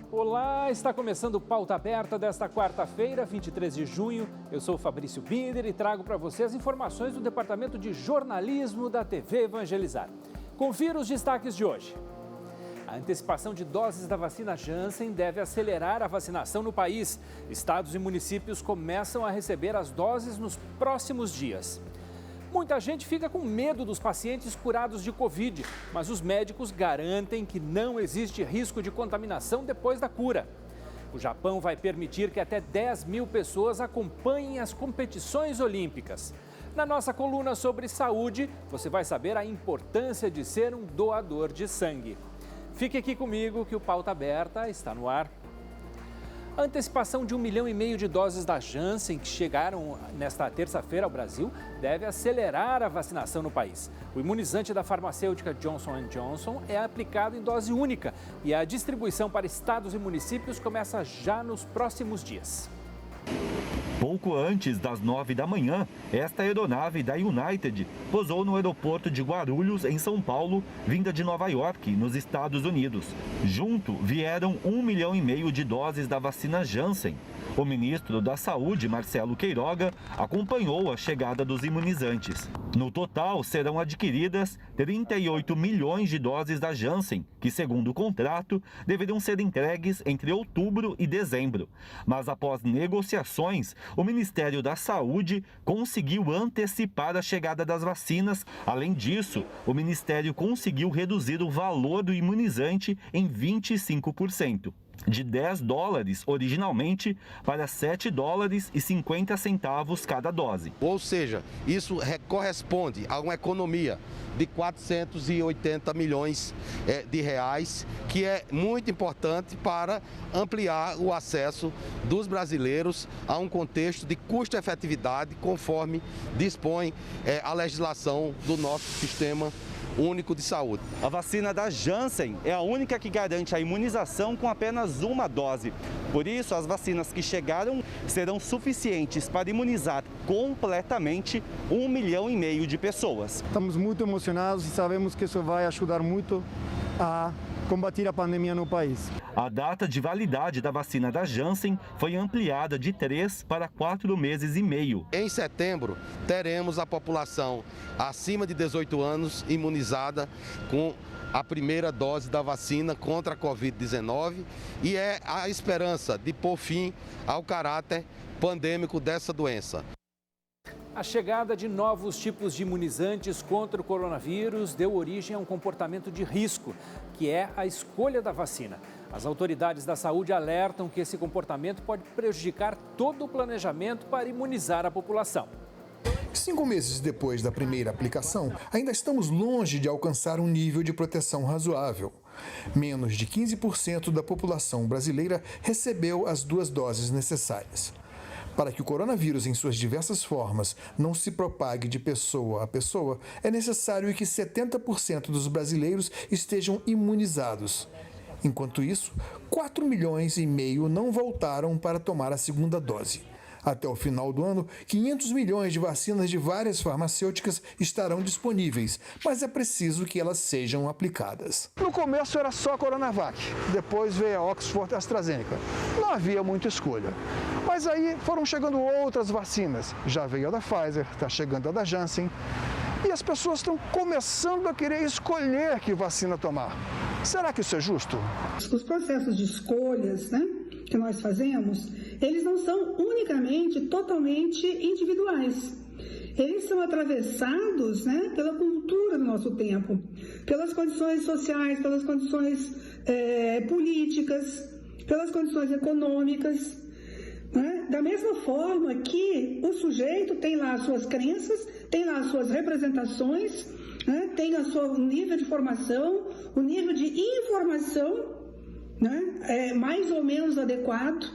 Olá, está começando o Pauta Aberta desta quarta-feira, 23 de junho. Eu sou o Fabrício Binder e trago para você as informações do Departamento de Jornalismo da TV Evangelizar. Confira os destaques de hoje. A antecipação de doses da vacina Janssen deve acelerar a vacinação no país. Estados e municípios começam a receber as doses nos próximos dias. Muita gente fica com medo dos pacientes curados de Covid, mas os médicos garantem que não existe risco de contaminação depois da cura. O Japão vai permitir que até 10 mil pessoas acompanhem as competições olímpicas. Na nossa coluna sobre saúde, você vai saber a importância de ser um doador de sangue. Fique aqui comigo que o Pauta Aberta está no ar. A antecipação de 1,5 milhão de doses da Janssen, que chegaram nesta terça-feira ao Brasil, deve acelerar a vacinação no país. O imunizante da farmacêutica Johnson & Johnson é aplicado em dose única e a distribuição para estados e municípios começa já nos próximos dias. Pouco antes das 9 da manhã, esta aeronave da United pousou no aeroporto de Guarulhos, em São Paulo, vinda de Nova York, nos Estados Unidos. Junto vieram 1,5 milhão de doses da vacina Janssen. O ministro da Saúde, Marcelo Queiroga, acompanhou a chegada dos imunizantes. No total, serão adquiridas 38 milhões de doses da Janssen, que, segundo o contrato, deveriam ser entregues entre outubro e dezembro. Mas após negociações, o Ministério da Saúde conseguiu antecipar a chegada das vacinas. Além disso, o Ministério conseguiu reduzir o valor do imunizante em 25%. De $10 originalmente para $7,50 cada dose. Ou seja, isso corresponde a uma economia de 480 milhões de reais, que é muito importante para ampliar o acesso dos brasileiros a um contexto de custo-efetividade, conforme dispõe a legislação do nosso sistema único de saúde. A vacina da Janssen é a única que garante a imunização com apenas uma dose. Por isso, as vacinas que chegaram serão suficientes para imunizar completamente 1,5 milhão de pessoas. Estamos muito emocionados e sabemos que isso vai ajudar muito a combater a pandemia no país. A data de validade da vacina da Janssen foi ampliada de 3 para 4 meses e meio. Em setembro, teremos a população acima de 18 anos imunizada com a primeira dose da vacina contra a Covid-19 e é a esperança de pôr fim ao caráter pandêmico dessa doença. A chegada de novos tipos de imunizantes contra o coronavírus deu origem a um comportamento de risco, que é a escolha da vacina. As autoridades da saúde alertam que esse comportamento pode prejudicar todo o planejamento para imunizar a população. 5 meses depois da primeira aplicação, ainda estamos longe de alcançar um nível de proteção razoável. Menos de 15% da população brasileira recebeu as 2 doses necessárias. Para que o coronavírus, em suas diversas formas, não se propague de pessoa a pessoa, é necessário que 70% dos brasileiros estejam imunizados. Enquanto isso, 4,5 milhões não voltaram para tomar a segunda dose. Até o final do ano, 500 milhões de vacinas de várias farmacêuticas estarão disponíveis, mas é preciso que elas sejam aplicadas. No começo era só a Coronavac, depois veio a Oxford AstraZeneca. Não havia muita escolha. Mas aí foram chegando outras vacinas. Já veio a da Pfizer, está chegando a da Janssen. E as pessoas estão começando a querer escolher que vacina tomar. Será que isso é justo? Os processos de escolhas, que nós fazemos, eles não são unicamente, totalmente individuais. Eles são atravessados pela cultura do nosso tempo, pelas condições sociais, pelas condições políticas, pelas condições econômicas. Da mesma forma que o sujeito tem lá as suas crenças, tem lá as suas representações, tem o seu nível de formação, o nível de informação mais ou menos adequado,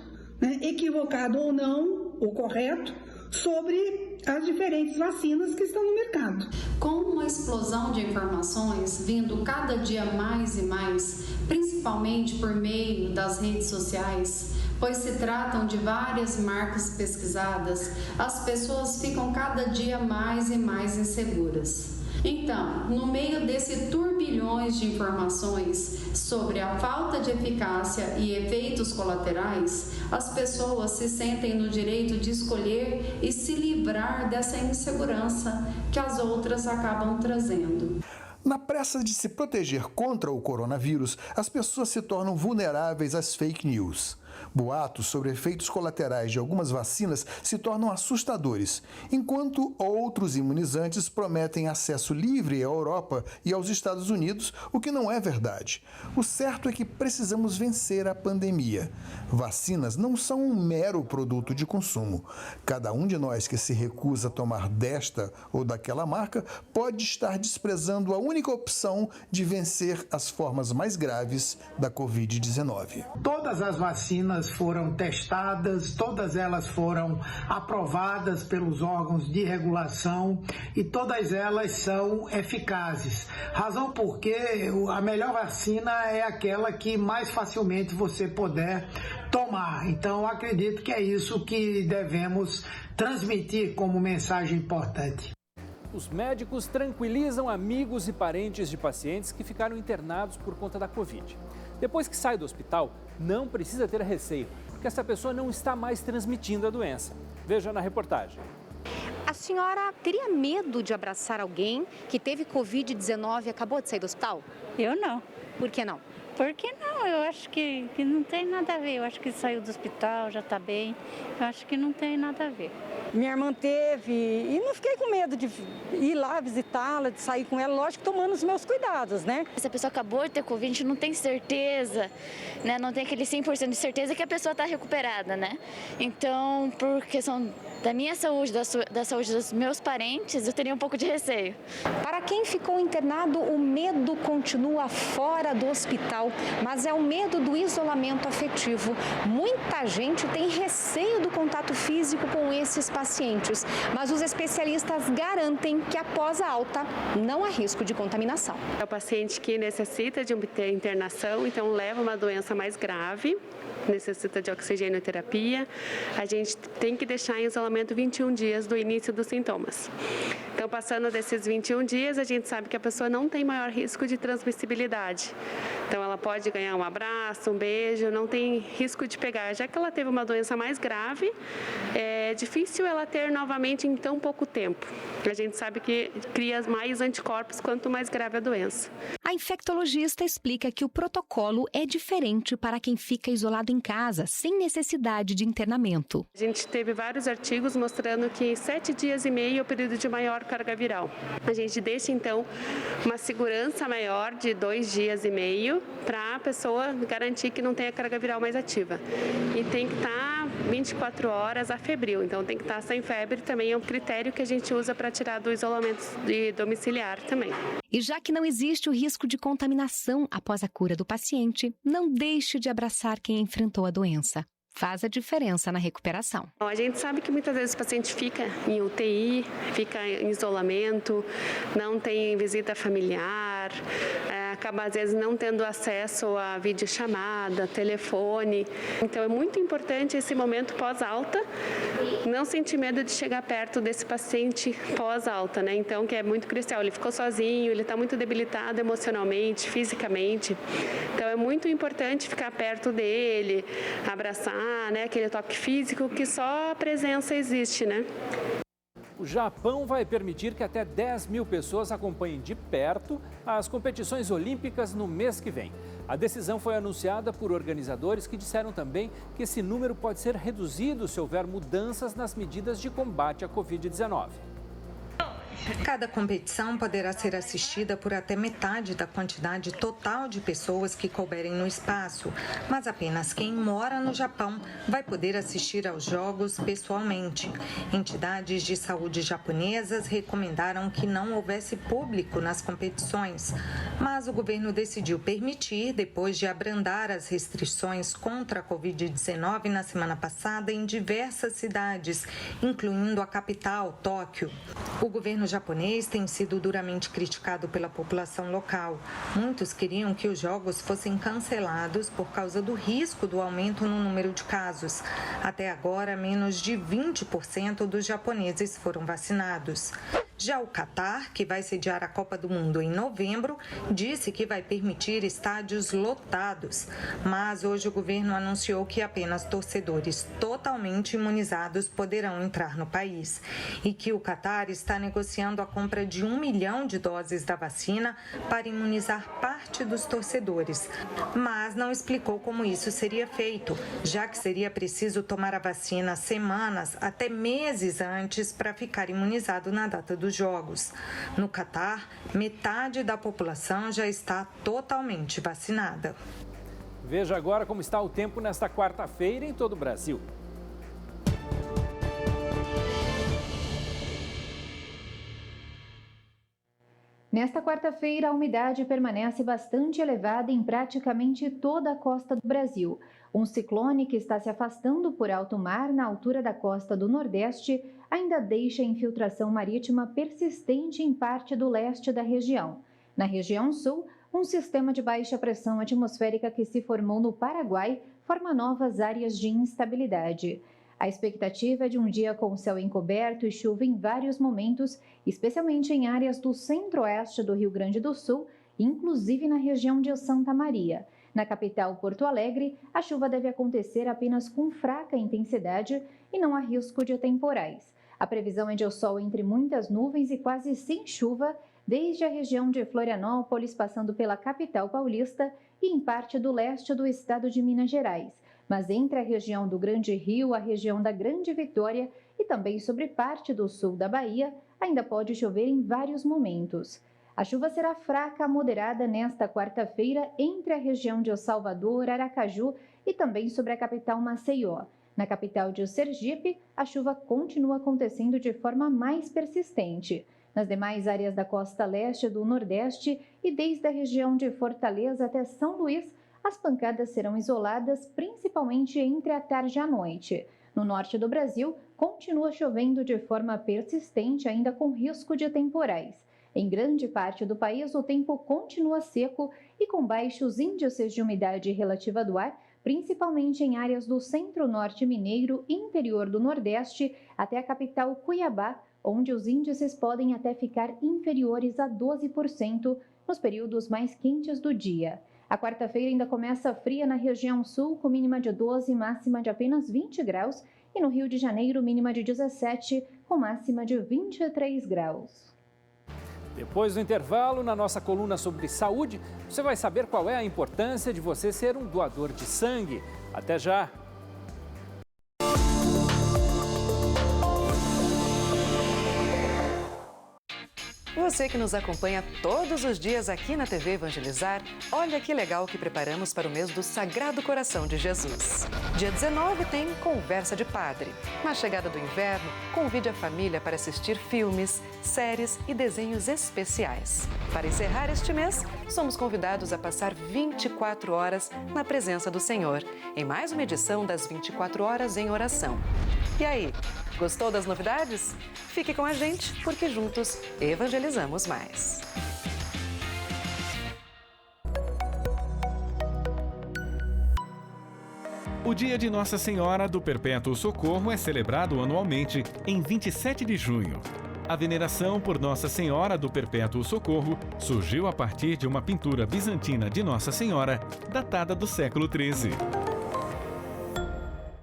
equivocado ou não, ou correto, sobre as diferentes vacinas que estão no mercado. Com uma explosão de informações vindo cada dia mais e mais, principalmente por meio das redes sociais, pois se tratam de várias marcas pesquisadas, as pessoas ficam cada dia mais e mais inseguras. Então, no meio desse turbilhões de informações sobre a falta de eficácia e efeitos colaterais, as pessoas se sentem no direito de escolher e se livrar dessa insegurança que as outras acabam trazendo. Na pressa de se proteger contra o coronavírus, as pessoas se tornam vulneráveis às fake news. Boatos sobre efeitos colaterais de algumas vacinas se tornam assustadores, enquanto outros imunizantes prometem acesso livre à Europa e aos Estados Unidos, o que não é verdade. O certo é que precisamos vencer a pandemia. Vacinas não são um mero produto de consumo. Cada um de nós que se recusa a tomar desta ou daquela marca pode estar desprezando a única opção de vencer as formas mais graves da Covid-19. Todas as vacinas foram testadas, todas elas foram aprovadas pelos órgãos de regulação e todas elas são eficazes. Razão porque a melhor vacina é aquela que mais facilmente você puder tomar. Então, acredito que é isso que devemos transmitir como mensagem importante. Os médicos tranquilizam amigos e parentes de pacientes que ficaram internados por conta da Covid. Depois que sai do hospital, não precisa ter receio, porque essa pessoa não está mais transmitindo a doença. Veja na reportagem. A senhora teria medo de abraçar alguém que teve Covid-19 e acabou de sair do hospital? Eu não. Por que não? Porque não, eu acho que não tem nada a ver. Eu acho que saiu do hospital, já está bem. Eu acho que não tem nada a ver. Minha irmã teve e não fiquei com medo de ir lá visitá-la, de sair com ela, lógico, tomando os meus cuidados, né? Se a pessoa acabou de ter Covid, a gente não tem certeza, né? Não tem aquele 100% de certeza que a pessoa está recuperada, né? Então, por questão da minha saúde, da saúde dos meus parentes, eu teria um pouco de receio. Para quem ficou internado, o medo continua fora do hospital, mas é o medo do isolamento afetivo. Muita gente tem receio do contato físico com esses pacientes, mas os especialistas garantem que após a alta não há risco de contaminação. É o paciente que necessita de ter internação, então leva uma doença mais grave, necessita de oxigenoterapia, a gente tem que deixar em isolamento 21 dias do início dos sintomas. Então, passando desses 21 dias, a gente sabe que a pessoa não tem maior risco de transmissibilidade. Então, ela pode ganhar um abraço, um beijo, não tem risco de pegar. Já que ela teve uma doença mais grave, é difícil ela ter novamente em tão pouco tempo. A gente sabe que cria mais anticorpos quanto mais grave a doença. A infectologista explica que o protocolo é diferente para quem fica isolado em casa, sem necessidade de internamento. A gente teve vários artigos mostrando que 7 dias e meio é o período de maior carga viral. A gente deixa, então, uma segurança maior de 2 dias e meio para a pessoa garantir que não tenha carga viral mais ativa. E tem que estar 24 horas afebril, então tem que estar sem febre, também é um critério que a gente usa para tirar do isolamento domiciliar também. E já que não existe o risco de contaminação após a cura do paciente, não deixe de abraçar quem enfrentou a doença. Faz a diferença na recuperação. A gente sabe que muitas vezes o paciente fica em UTI, fica em isolamento, não tem visita familiar, acaba às vezes não tendo acesso a videochamada, telefone. Então é muito importante esse momento pós-alta, não sentir medo de chegar perto desse paciente pós-alta, né? Então, que é muito crucial. Ele ficou sozinho, ele está muito debilitado emocionalmente, fisicamente. Então é muito importante ficar perto dele, abraçar, né, aquele toque físico que só a presença existe, né? O Japão vai permitir que até 10 mil pessoas acompanhem de perto as competições olímpicas no mês que vem. A decisão foi anunciada por organizadores que disseram também que esse número pode ser reduzido se houver mudanças nas medidas de combate à Covid-19. Cada competição poderá ser assistida por até metade da quantidade total de pessoas que couberem no espaço, mas apenas quem mora no Japão vai poder assistir aos jogos pessoalmente. Entidades de saúde japonesas recomendaram que não houvesse público nas competições, mas o governo decidiu permitir depois de abrandar as restrições contra a Covid-19 na semana passada em diversas cidades, incluindo a capital, Tóquio. O governo japonês tem sido duramente criticado pela população local. Muitos queriam que os jogos fossem cancelados por causa do risco do aumento no número de casos. Até agora, menos de 20% dos japoneses foram vacinados. Já o Catar, que vai sediar a Copa do Mundo em novembro, disse que vai permitir estádios lotados. Mas hoje o governo anunciou que apenas torcedores totalmente imunizados poderão entrar no país e que o Catar está negociando a compra de 1 milhão de doses da vacina para imunizar parte dos torcedores. Mas não explicou como isso seria feito, já que seria preciso tomar a vacina semanas até meses antes para ficar imunizado na data dos Jogos. No Catar, metade da população já está totalmente vacinada. Veja agora como está o tempo nesta quarta-feira em todo o Brasil. Nesta quarta-feira, a umidade permanece bastante elevada em praticamente toda a costa do Brasil. Um ciclone que está se afastando por alto mar na altura da costa do Nordeste ainda deixa infiltração marítima persistente em parte do leste da região. Na região sul, um sistema de baixa pressão atmosférica que se formou no Paraguai forma novas áreas de instabilidade. A expectativa é de um dia com céu encoberto e chuva em vários momentos, especialmente em áreas do centro-oeste do Rio Grande do Sul, inclusive na região de Santa Maria. Na capital, Porto Alegre, a chuva deve acontecer apenas com fraca intensidade e não há risco de temporais. A previsão é de sol entre muitas nuvens e quase sem chuva, desde a região de Florianópolis, passando pela capital paulista e em parte do leste do estado de Minas Gerais. Mas entre a região do Grande Rio, a região da Grande Vitória e também sobre parte do sul da Bahia, ainda pode chover em vários momentos. A chuva será fraca a moderada nesta quarta-feira entre a região de Salvador, Aracaju e também sobre a capital Maceió. Na capital de Sergipe, a chuva continua acontecendo de forma mais persistente. Nas demais áreas da costa leste do Nordeste e desde a região de Fortaleza até São Luís, as pancadas serão isoladas principalmente entre a tarde e a noite. No norte do Brasil, continua chovendo de forma persistente, ainda com risco de temporais. Em grande parte do país, o tempo continua seco e com baixos índices de umidade relativa do ar, principalmente em áreas do centro-norte mineiro e interior do Nordeste, até a capital Cuiabá, onde os índices podem até ficar inferiores a 12% nos períodos mais quentes do dia. A quarta-feira ainda começa fria na região sul, com mínima de 12 e máxima de apenas 20 graus, e no Rio de Janeiro, mínima de 17, com máxima de 23 graus. Depois do intervalo, na nossa coluna sobre saúde, você vai saber qual é a importância de você ser um doador de sangue. Até já! Você que nos acompanha todos os dias aqui na TV Evangelizar, olha que legal que preparamos para o mês do Sagrado Coração de Jesus. Dia 19 tem Conversa de Padre. Na chegada do inverno, convide a família para assistir filmes, séries e desenhos especiais. Para encerrar este mês, somos convidados a passar 24 horas na presença do Senhor, em mais uma edição das 24 Horas em Oração. E aí, gostou das novidades? Fique com a gente, porque juntos evangelizamos mais. O Dia de Nossa Senhora do Perpétuo Socorro é celebrado anualmente em 27 de junho. A veneração por Nossa Senhora do Perpétuo Socorro surgiu a partir de uma pintura bizantina de Nossa Senhora, datada do século XIII.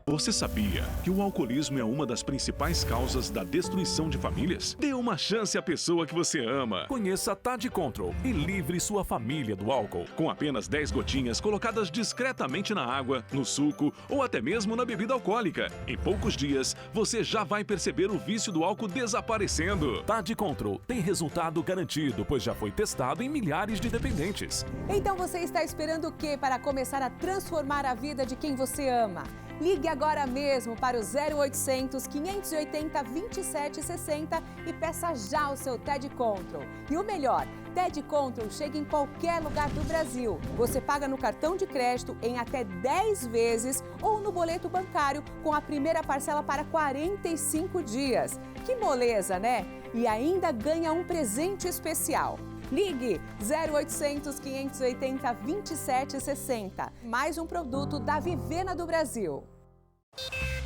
Você sabia que o alcoolismo é uma das principais causas da destruição de famílias? Dê uma chance à pessoa que você ama. Conheça a Tad Control e livre sua família do álcool. Com apenas 10 gotinhas colocadas discretamente na água, no suco ou até mesmo na bebida alcoólica. Em poucos dias, você já vai perceber o vício do álcool desaparecendo. Tad Control tem resultado garantido, pois já foi testado em milhares de dependentes. Então você está esperando o quê para começar a transformar a vida de quem você ama? Ligue agora mesmo para o 0800 580 2760 e peça já o seu TED Control. E o melhor, TED Control chega em qualquer lugar do Brasil. Você paga no cartão de crédito em até 10 vezes ou no boleto bancário com a primeira parcela para 45 dias. Que moleza, né? E ainda ganha um presente especial. Ligue 0800 580 2760. Mais um produto da Vivena do Brasil.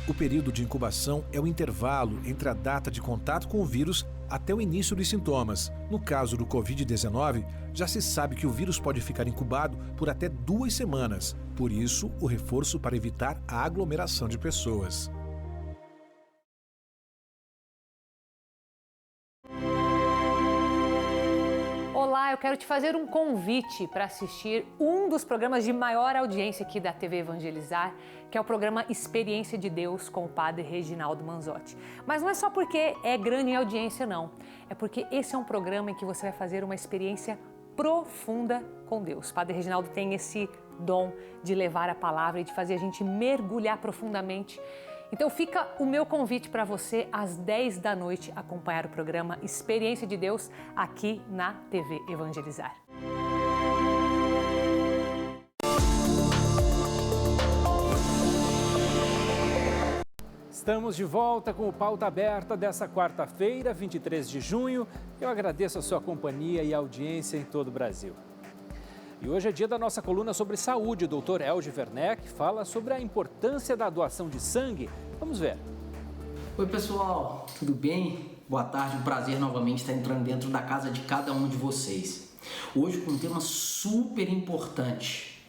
O período de incubação é o intervalo entre a data de contato com o vírus até o início dos sintomas. No caso do Covid-19, já se sabe que o vírus pode ficar incubado por até 2 semanas. Por isso, o reforço para evitar a aglomeração de pessoas. Olá, eu quero te fazer um convite para assistir um dos programas de maior audiência aqui da TV Evangelizar, que é o programa Experiência de Deus com o Padre Reginaldo Manzotti. Mas não é só porque é grande em audiência, não. É porque esse é um programa em que você vai fazer uma experiência profunda com Deus. O Padre Reginaldo tem esse dom de levar a palavra e de fazer a gente mergulhar profundamente. Então fica o meu convite para você às 10 da noite acompanhar o programa Experiência de Deus aqui na TV Evangelizar. Estamos de volta com o Pauta Aberta dessa quarta-feira, 23 de junho. Eu agradeço a sua companhia e audiência em todo o Brasil. E hoje é dia da nossa coluna sobre saúde. O doutor Elge Werneck fala sobre a importância da doação de sangue. Vamos ver. Oi pessoal, tudo bem? Boa tarde, um prazer novamente estar entrando dentro da casa de cada um de vocês. Hoje com um tema super importante,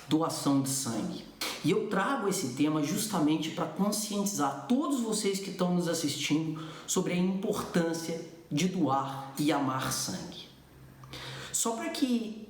doação de sangue. E eu trago esse tema justamente para conscientizar todos vocês que estão nos assistindo sobre a importância de doar e amar sangue. Só para que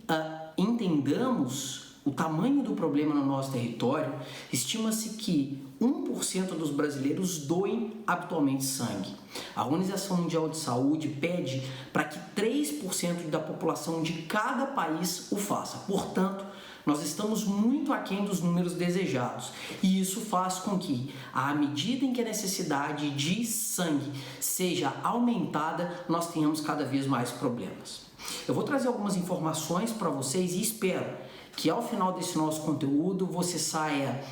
entendamos o tamanho do problema no nosso território, estima-se que 1% dos brasileiros doem habitualmente sangue. A Organização Mundial de Saúde pede para que 3% da população de cada país o faça. Portanto, nós estamos muito aquém dos números desejados e isso faz com que, à medida em que a necessidade de sangue seja aumentada, nós tenhamos cada vez mais problemas. Eu vou trazer algumas informações para vocês e espero que ao final desse nosso conteúdo você saia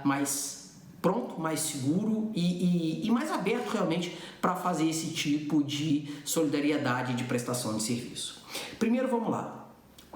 mais pronto, mais seguro e mais aberto realmente para fazer esse tipo de solidariedade e de prestação de serviço. Primeiro, vamos lá.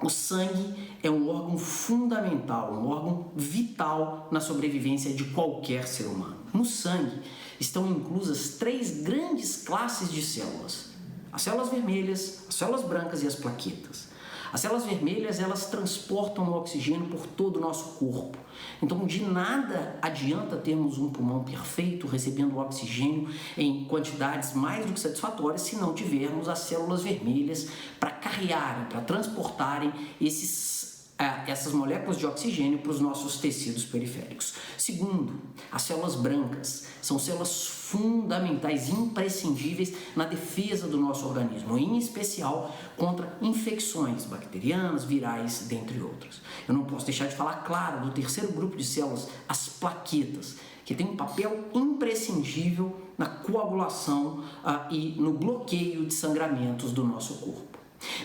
O sangue é um órgão fundamental, um órgão vital na sobrevivência de qualquer ser humano. No sangue estão inclusas 3 grandes classes de células: as células vermelhas, as células brancas e as plaquetas. As células vermelhas, elas transportam o oxigênio por todo o nosso corpo. Então, de nada adianta termos um pulmão perfeito, recebendo oxigênio em quantidades mais do que satisfatórias, se não tivermos as células vermelhas para carrearem, para transportarem essas moléculas de oxigênio para os nossos tecidos periféricos. Segundo, as células brancas são células fundamentais, imprescindíveis na defesa do nosso organismo, em especial contra infecções bacterianas, virais, dentre outras. Eu não posso deixar de falar, claro, do terceiro grupo de células, as plaquetas, que tem um papel imprescindível na coagulação e no bloqueio de sangramentos do nosso corpo.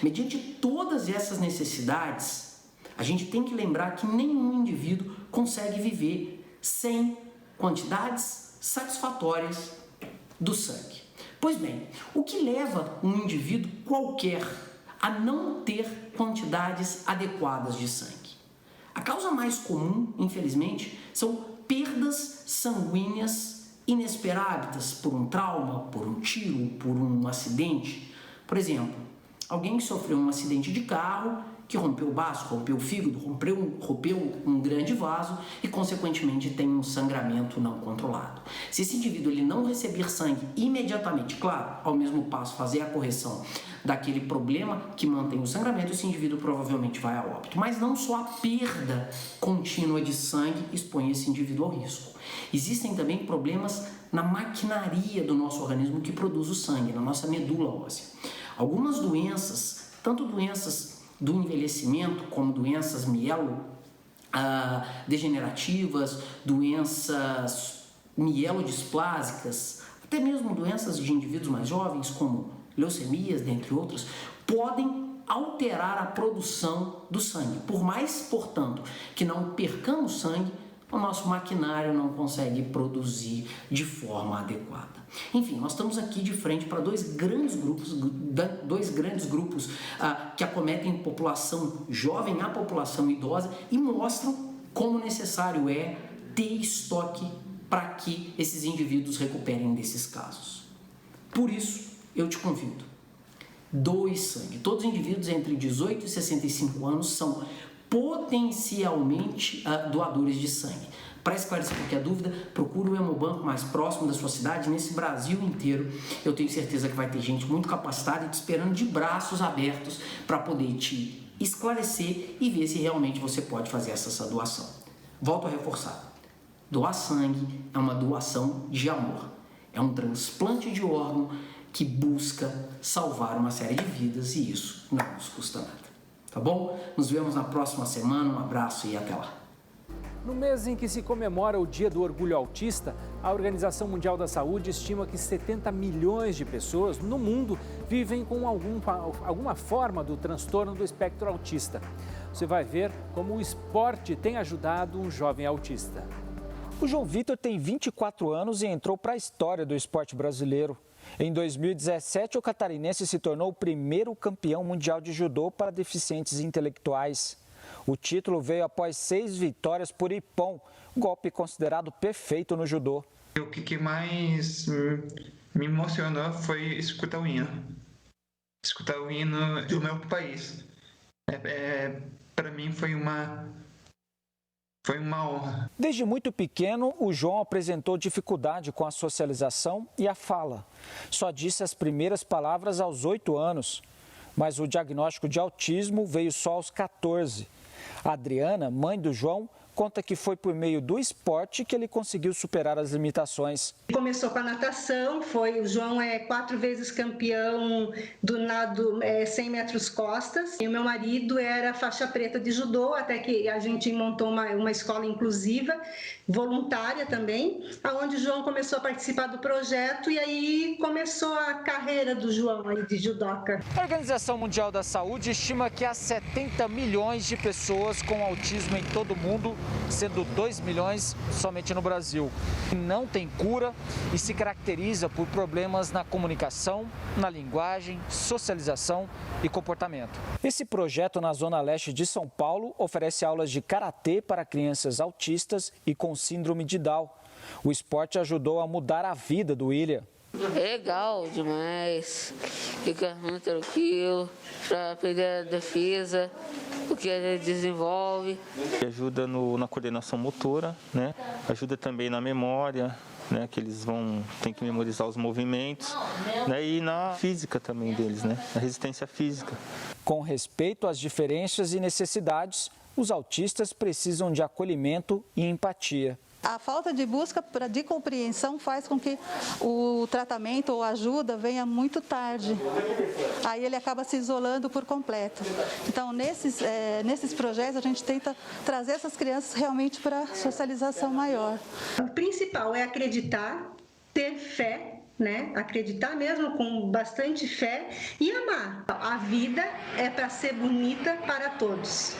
Mediante todas essas necessidades, a gente tem que lembrar que nenhum indivíduo consegue viver sem quantidades satisfatórias do sangue. Pois bem, o que leva um indivíduo qualquer a não ter quantidades adequadas de sangue? A causa mais comum, infelizmente, são perdas sanguíneas inesperadas por um trauma, por um tiro, por um acidente. Por exemplo, alguém que sofreu um acidente de carro, que rompeu o baço, rompeu o fígado, rompeu um grande vaso e, consequentemente, tem um sangramento não controlado. Se esse indivíduo ele não receber sangue imediatamente, claro, ao mesmo passo fazer a correção daquele problema que mantém o sangramento, esse indivíduo provavelmente vai a óbito. Mas não só a perda contínua de sangue expõe esse indivíduo ao risco. Existem também problemas na maquinaria do nosso organismo que produz o sangue, na nossa medula óssea. Algumas doenças, tanto doenças do envelhecimento, como doenças degenerativas, doenças mielodisplásicas, até mesmo doenças de indivíduos mais jovens, como leucemias, dentre outras, podem alterar a produção do sangue. Por mais, portanto, que não percamos sangue, o nosso maquinário não consegue produzir de forma adequada. Enfim, nós estamos aqui de frente para dois grandes grupos que acometem a população jovem, a população idosa, e mostram como necessário é ter estoque para que esses indivíduos recuperem desses casos. Por isso, eu te convido, doe sangue. Todos os indivíduos entre 18 e 65 anos são potencialmente doadores de sangue. Para esclarecer qualquer dúvida, procure o Hemobanco mais próximo da sua cidade. Nesse Brasil inteiro, eu tenho certeza que vai ter gente muito capacitada e te esperando de braços abertos para poder te esclarecer e ver se realmente você pode fazer essa doação. Volto a reforçar. Doar sangue é uma doação de amor. É um transplante de órgão que busca salvar uma série de vidas e isso não nos custa nada. Tá bom? Nos vemos na próxima semana. Um abraço e até lá. No mês em que se comemora o Dia do Orgulho Autista, a Organização Mundial da Saúde estima que 70 milhões de pessoas no mundo vivem com alguma forma do transtorno do espectro autista. Você vai ver como o esporte tem ajudado um jovem autista. O João Vitor tem 24 anos e entrou para a história do esporte brasileiro. Em 2017, o catarinense se tornou o primeiro campeão mundial de judô para deficientes intelectuais. O título veio após 6 vitórias por ippon, golpe considerado perfeito no judô. O que mais me emocionou foi escutar o hino. Escutar o hino do meu país. Para mim foi uma honra. Desde muito pequeno, o João apresentou dificuldade com a socialização e a fala. Só disse as primeiras palavras aos 8 anos, mas o diagnóstico de autismo veio só aos 14. A Adriana, mãe do João, conta que foi por meio do esporte que ele conseguiu superar as limitações. Começou com a natação, o João é 4 vezes campeão do nado 100 metros costas. E o meu marido era faixa preta de judô, até que a gente montou uma escola inclusiva, voluntária também, onde o João começou a participar do projeto e aí começou a carreira do João aí de judoca. A Organização Mundial da Saúde estima que há 70 milhões de pessoas com autismo em todo o mundo, sendo 2 milhões somente no Brasil. Não tem cura e se caracteriza por problemas na comunicação, na linguagem, socialização e comportamento. Esse projeto na Zona Leste de São Paulo oferece aulas de karatê para crianças autistas e com síndrome de Down. O esporte ajudou a mudar a vida do William. É legal demais, fica muito tranquilo para aprender a defesa, o que a gente desenvolve. Ajuda na coordenação motora, né? Ajuda também na memória, né? Que eles têm que memorizar os movimentos, né? E na física também deles, né? Na resistência física. Com respeito às diferenças e necessidades, os autistas precisam de acolhimento e empatia. A falta de busca de compreensão faz com que o tratamento ou ajuda venha muito tarde. Aí ele acaba se isolando por completo. Então, nesses projetos, a gente tenta trazer essas crianças realmente para a socialização maior. O principal é acreditar, ter fé, né? Acreditar mesmo com bastante fé e amar. A vida é para ser bonita para todos.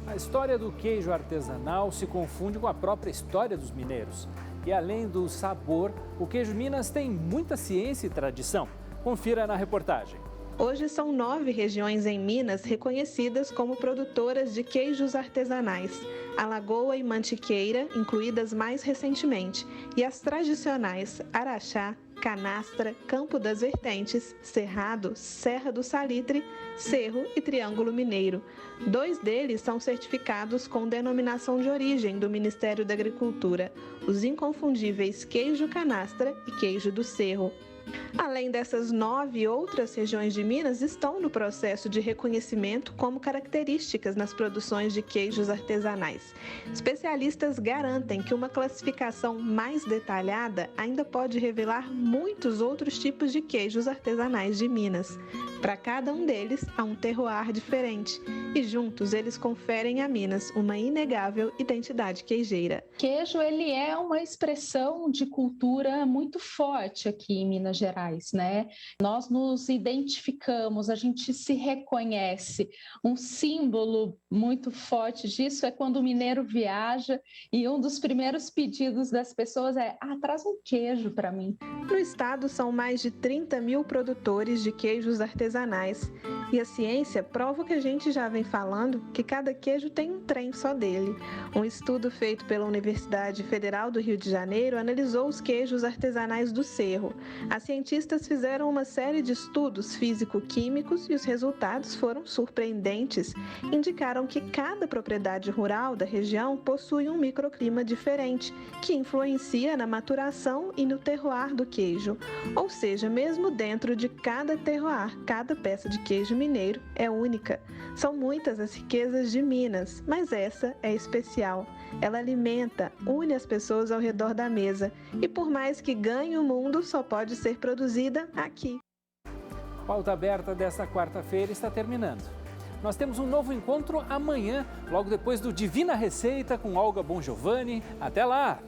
A história do queijo artesanal se confunde com a própria história dos mineiros. E além do sabor, o queijo Minas tem muita ciência e tradição. Confira na reportagem. Hoje são 9 regiões em Minas reconhecidas como produtoras de queijos artesanais. Alagoa e Mantiqueira, incluídas mais recentemente, e as tradicionais Araxá, Canastra, Campo das Vertentes, Cerrado, Serra do Salitre, Cerro e Triângulo Mineiro. 2 deles são certificados com denominação de origem do Ministério da Agricultura, os inconfundíveis Queijo Canastra e Queijo do Cerro. Além dessas 9 outras regiões de Minas estão no processo de reconhecimento como características nas produções de queijos artesanais. Especialistas garantem que uma classificação mais detalhada ainda pode revelar muitos outros tipos de queijos artesanais de Minas. Para cada um deles há um terroir diferente e juntos eles conferem a Minas uma inegável identidade queijeira. Queijo ele é uma expressão de cultura muito forte aqui em Minas Minas Gerais, né? Nós nos identificamos, a gente se reconhece. Um símbolo muito forte disso é quando o mineiro viaja e um dos primeiros pedidos das pessoas é: traz um queijo para mim. No estado são mais de 30 mil produtores de queijos artesanais. E a ciência prova o que a gente já vem falando, que cada queijo tem um trem só dele. Um estudo feito pela Universidade Federal do Rio de Janeiro analisou os queijos artesanais do Cerro. As cientistas fizeram uma série de estudos físico-químicos e os resultados foram surpreendentes. Indicaram que cada propriedade rural da região possui um microclima diferente, que influencia na maturação e no terroir do queijo. Ou seja, mesmo dentro de cada terroir, cada peça de queijo mineiro é única. São muitas as riquezas de Minas, mas essa é especial. Ela alimenta, une as pessoas ao redor da mesa e, por mais que ganhe o mundo, só pode ser produzida aqui. Pauta Aberta desta quarta-feira está terminando. Nós temos um novo encontro amanhã, logo depois do Divina Receita com Olga Bongiovanni. Até lá!